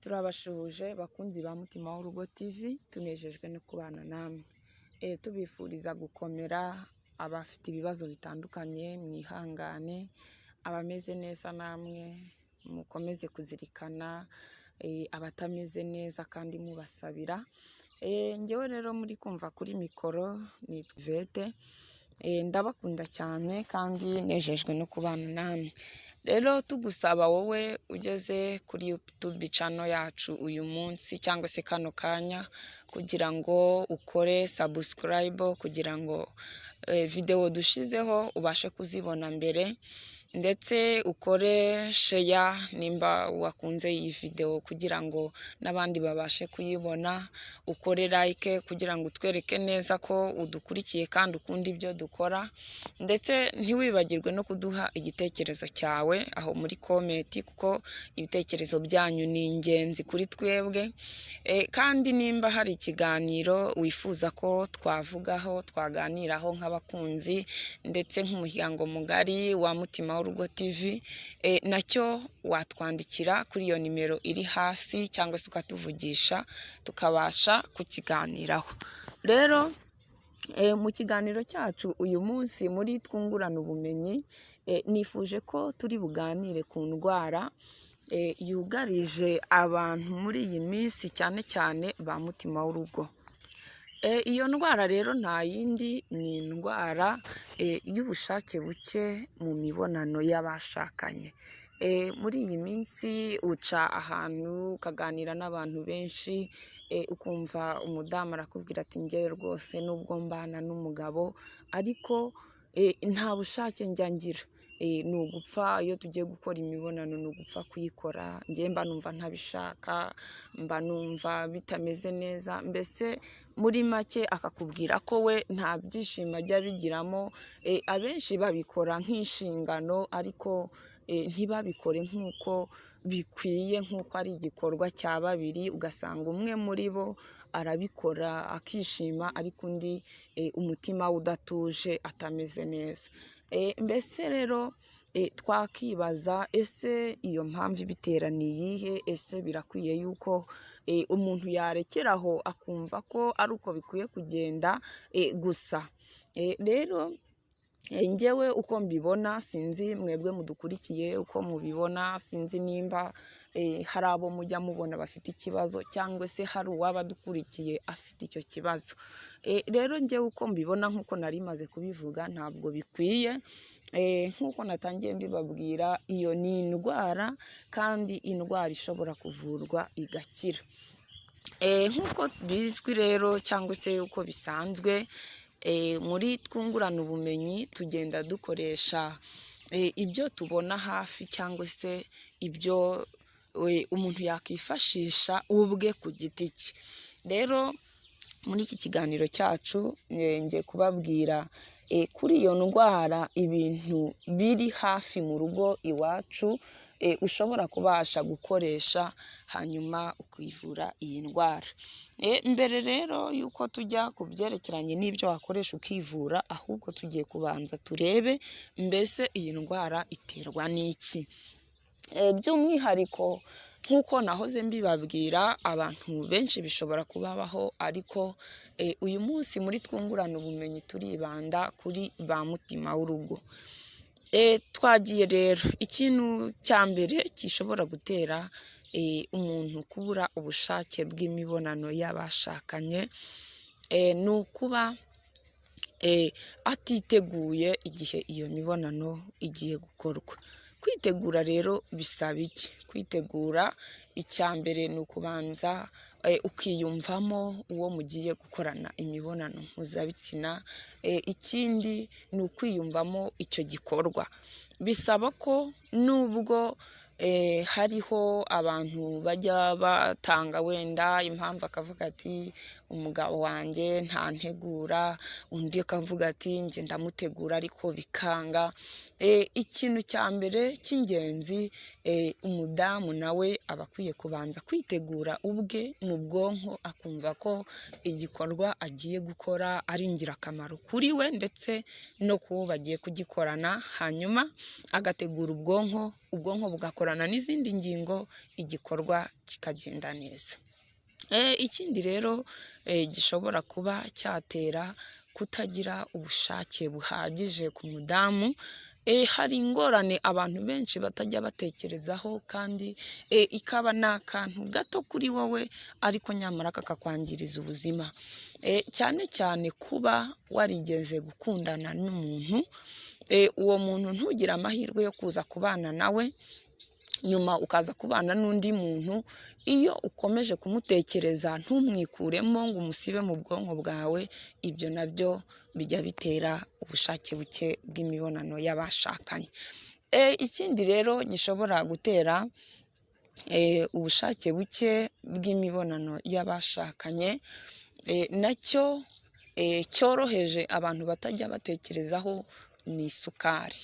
Turabashuhuje bakunzi ba Mutima w'Urugo TV, tunejejwe no kubana namwe. Tubifuriza gukomera, abafite ibibazo bitandukanye mwihangane, abameze neza namwe mukomeze kuzirikana, abatameze neza kandi mubasabira. Ngewe rero muri kumva kuri mikoro ni Yvette, ndabakunda cyane kandi nejejwe no kubana namwe. Rero tugusaba wowe ugeze kuri YouTube channel yacu uyu munsi cyangwa se kano kanya, kugira ngo ukore subscribe, kugira ngo video dushizeho ubashe kuzibona mbere, ndetse ukore share nimba wakunze iyi video kugira ngo n'abandi babashe kuyibona, ukore like kugira ngo utwereke neza ko udukurikiye kandi ukunda ibyo dukora, ndetse ntiwibagirwe no kuduha igitekerezo cyawe aho muri comment, kuko ibitekerezo byanyu ni ingenzi kuri twebwe. Kandi nimba hari ikiganiro wifuza ko twavugaho, twaganiraho nk'abakunzi ndetse nk'umuryango mugari wa Mutima w'Urugo TV, nacyo watwandikira kuri iyo nimero iri hasi cyangwa se ukatuvugisha tukabasha kukiganiraho. Rero mu kiganiro cyacu uyu munsi muri twungurana ubumenyi, nifuje ko turi buganire ku ndwara yugarije abantu muri iyi minsi, cyane cyane ba mutima w'urugo. Iyo ndwara rero nta yindi, ni indwara y'ubushake buke mu mibonano y'abashakanye. Muri iyi minsi uca ahantu ukaganira n'abantu benshi, ukumva umudamu arakubwira ati njye rwose nubwo mbana n'umugabo ariko nta bushake njya ngira, ni ugupfa iyo tugiye gukora imibonano, ni ugupfa kuyikora, njye mba numva ntabishaka, mba numva bitameze neza. Mbese muri make akakubwira ko we nta byishimo ajya bigiramo. Abenshi babikora nk'inshingano ariko ntibabikore nk'uko bikwiye, nk'uko ari igikorwa cya babiri. Ugasanga umwe muri bo arabikora akishima ariko undi umutima we udatuje, atameze neza. Mbese rero twakibaza, ese iyo mpamvu ibitera ni iyihe? Ese birakwiye yuko umuntu yarekeraho akumva ko ari uko bikwiye kugenda gusa? Rero njyewe uko mbibona, sinzi mwebwe mudukurikiye uko mubibona, sinzi nimba hari abo mujya mubona bafite ikibazo cyangwa se hari uwaba adukurikiye afite icyo kibazo. Rero njyewe uko mbibona, nk'uko nari maze kubivuga, ntabwo bikwiye. Nk'uko natangiye mbibabwira, iyo ni indwara kandi indwara ishobora kuvurwa igakira. Nk'uko bizwi rero cyangwa se uko bisanzwe, muri twungurana ubumenyi tugenda dukoresha ibyo tubona hafi cyangwa se ibyo umuntu yakifashisha ubwe ku giti cye. Rero muri iki kiganiro cyacu ngiye kubabwira kuri iyo ndwara, ibintu biri hafi mu rugo iwacu ushobora kubasha gukoresha hanyuma ukivura iyi ndwara. Mbere rero yuko tujya ku byerekeranye n'ibyo wakoresha ukivura, ahubwo tugiye kubanza turebe mbese iyi ndwara iterwa n'iki. By'umwihariko nk'uko nahoze mbibabwira, abantu benshi bishobora kubabaho, ariko uyu munsi muri twungurana ubumenyi turibanda kuri ba mutima w'urugo. Twagiye rero, ikintu cya mbere gishobora gutera umuntu kubura ubushake bw'imibonano y'abashakanye, ni ukuba atiteguye igihe iyo mibonano igiye gukorwa. Kwitegura rero bisaba iki? Kwitegura, icya mbere ni ukubanza ukiyumvamo uwo mugiye gukorana imibonano mpuzabitsina. Ikindi ni ukwiyumvamo icyo gikorwa. Bisaba ko nubwo hariho abantu bajya batanga wenda impamvu, akavuga ati umugabo wanjye ntantegura, undi akavuga ati njye ndamutegura ariko bikanga. Ikintu cya mbere cy'ingenzi umudamu nawe aba akwiye kubanza kwitegura ubwe mu bwonko, akumva ko igikorwa agiye gukora ari ingirakamaro kuri we ndetse no kubo bagiye kugikorana, hanyuma agategura ubwonko bugakorana n'izindi ngingo, igikorwa kikagenda neza. Ikindi rero gishobora kuba cyatera kutagira ubushake buhagije ku mudamu, hari ingorane abantu benshi batajya batekerezaho kandi ikaba ni akantu gato kuri wowe ariko nyamara kakakwangiriza ubuzima, cyane cyane kuba warigeze gukundana n'umuntu, uwo muntu ntugire amahirwe yo kuza kubana nawe, nyuma ukaza kubana n'undi muntu, iyo ukomeje kumutekereza ntumwikuremo ngo umusibe mu bwonko bwawe, ibyo nabyo bijya bitera ubushake buke bw'imibonano y'abashakanye. Ikindi rero gishobora gutera ubushake buke bw'imibonano y'abashakanye, nacyo cyoroheje abantu batajya batekerezaho, ni isukari.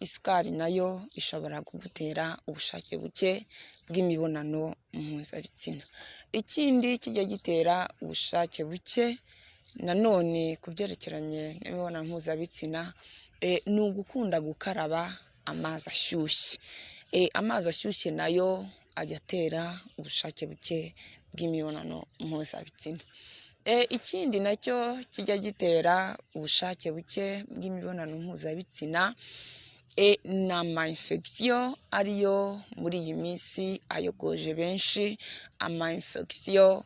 Isukari nayo ishobora kugutera ubushake buke bw'imibonano mpuzabitsina. Ikindi kijya gitera ubushake buke nanone ku byerekeranye n'imibonano mpuzabitsina, ni ugukunda gukaraba amazi ashyushye. Amazi ashyushye nayo ajya atera ubushake buke bw'imibonano mpuzabitsina. Ikindi nacyo kijya gitera ubushake buke bw'imibonano mpuzabitsina, ni ama-infection ariyo muri iyi minsi ayogoje benshi, ama-infection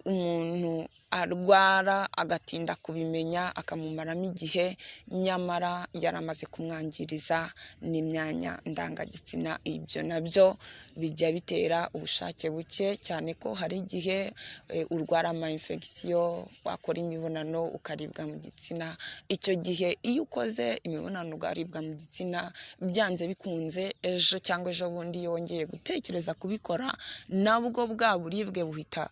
umuntu arwara agatinda kubimenya akamumaramo igihe, nyamara yaramaze kumwangiriza n'imyanya ndangagitsina. Ibyo nabyo bijya bitera ubushake buke, cyane ko hari igihe urwara ama-infection, wakora imibonano ukaribwa mu gitsina. Icyo gihe iyo ukoze imibonano ukaribwa mu gitsina, byanze bikunze ejo cyangwa ejo bundi iyo wongeye gutekereza kubikora, nabwo bwa buribwe buhita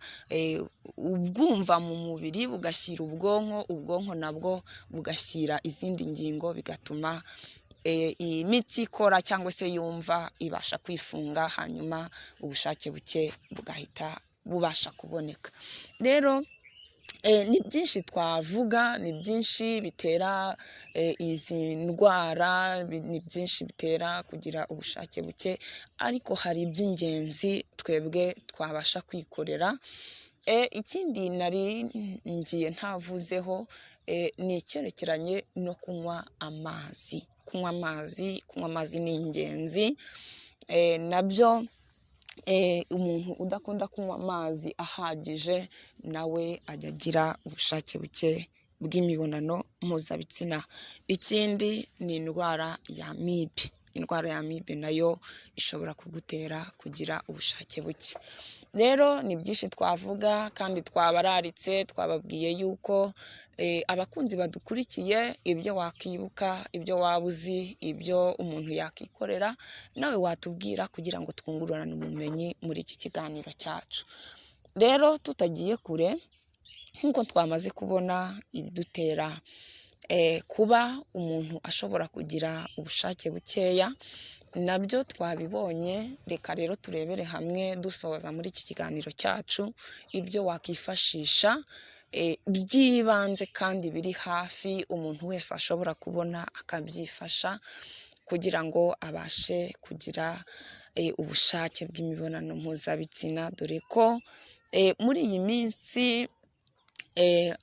ubwumva mu mubiri bugashyira ubwonko nabwo bugashyira izindi ngingo, bigatuma iyi mitsi ikora cyangwa se yumva ibasha kwifunga, hanyuma ubushake buke bugahita bubasha kuboneka. Rero ni byinshi twavuga, ni byinshi bitera izi ndwara, ni byinshi bitera kugira ubushake buke, ariko hari iby'ingenzi twebwe twabasha kwikorera. Ikindi nari ngiye ntavuzeho ni icyerekeranye no kunywa amazi. Kunywa amazi ni ingenzi, nabyo umuntu udakunda kunywa amazi ahagije nawe ajya agira ubushake buke bw'imibonano mpuzabitsina. Ikindi ni indwara ya amibe. Indwara ya amibe nayo ishobora kugutera kugira ubushake buke. Rero ni byinshi twavuga kandi twabararitse, twababwiye yuko abakunzi badukurikiye, ibyo wakibuka, ibyo waba uzi, ibyo umuntu yakikorera, nawe watubwira kugira ngo twungurane ubumenyi muri iki kiganiro cyacu. Rero tutagiye kure, nk'uko twamaze kubona ibidutera kuba umuntu ashobora kugira ubushake bukeya, nabyo twabibonye. Reka rero turebere hamwe dusoza muri iki kiganiro cyacu ibyo wakifashisha by'ibanze kandi biri hafi umuntu wese ashobora kubona akabyifasha kugira ngo abashe kugira ubushake bw'imibonano mpuzabitsina, dore ko muri iyi minsi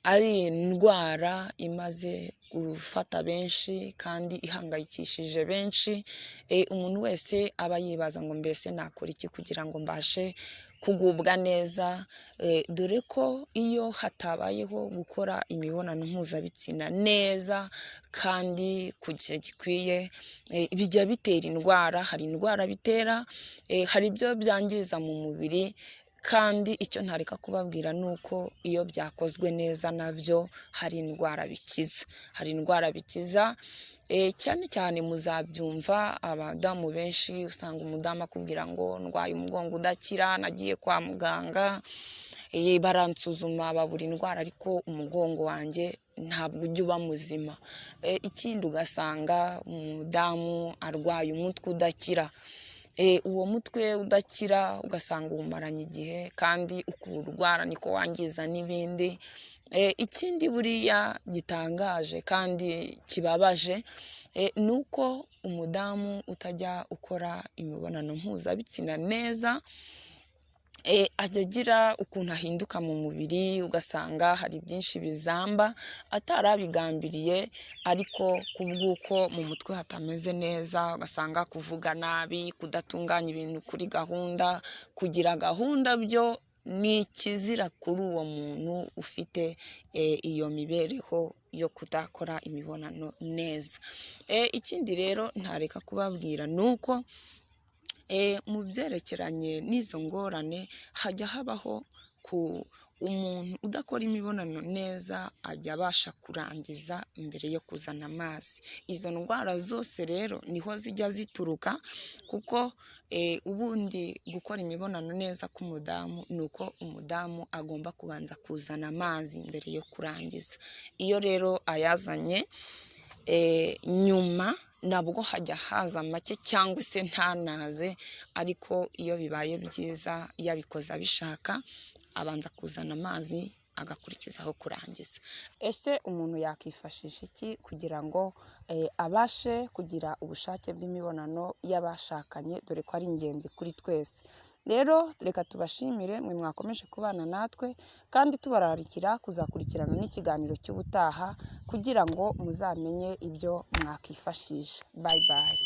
ari indwara imaze gufata benshi kandi ihangayikishije benshi. Umuntu wese aba yibaza ngo mbese nakora iki kugira ngo mbashe kugubwa neza, dore ko iyo hatabayeho gukora imibonano mpuzabitsina neza kandi ku gihe gikwiye, bijya bitera indwara. Hari indwara bitera, hari ibyo byangiza mu mubiri, kandi icyo ntareka kubabwira ni uko iyo byakozwe neza nabyo hari indwara bikiza. Cyane cyane muzabyumva, abadamu benshi usanga umudamu akubwira ngo ndwaye umugongo udakira, nagiye kwa muganga, baransuzuma babura indwara ariko umugongo wanjye ntabwo ujya uba muzima. Ikindi ugasanga umudamu arwaye umutwe udakira. uwo mutwe udakira ugasanga uwumaranye igihe kandi ukuwurwara niko wangiza n'ibindi. Ikindi buriya gitangaje kandi kibabaje ni uko umudamu utajya ukora imibonano mpuzabitsina neza ajya agira ukuntu ahinduka mu mubiri, ugasanga hari byinshi bizamba atarabigambiriye, ariko kubw'uko mu mutwe hatameze neza, ugasanga kuvuga nabi, kudatunganya ibintu kuri gahunda, kugira gahunda byo ni ikizira kuri uwo muntu ufite iyo mibereho yo kudakora imibonano neza. Ikindi rero ntareka kubabwira ni uko mu byerekeranye n'izo ngorane hajya habaho umuntu udakora imibonano neza ajya abasha kurangiza mbere yo kuzana amazi. Izo ndwara zose rero niho zijya zituruka, kuko ubundi gukora imibonano neza k'umudamu ni uko umudamu agomba kubanza kuzana amazi mbere yo kurangiza. Iyo rero ayazanye nyuma nabwo hajya haza make cyangwa se ntanaze, ariko iyo bibaye byiza yabikoze abishaka abanza kuzana amazi agakurikizaho kurangiza. Ese umuntu yakifashisha iki kugira ngo abashe kugira ubushake bw'imibonano y'abashakanye, dore ko ari ingenzi kuri twese? Rero reka tubashimire mwe mwakomeje kubana natwe, kandi tubararikira kuzakurikirana n'ikiganiro cy'ubutaha kugira ngo muzamenye ibyo mwakifashisha. Bye bye.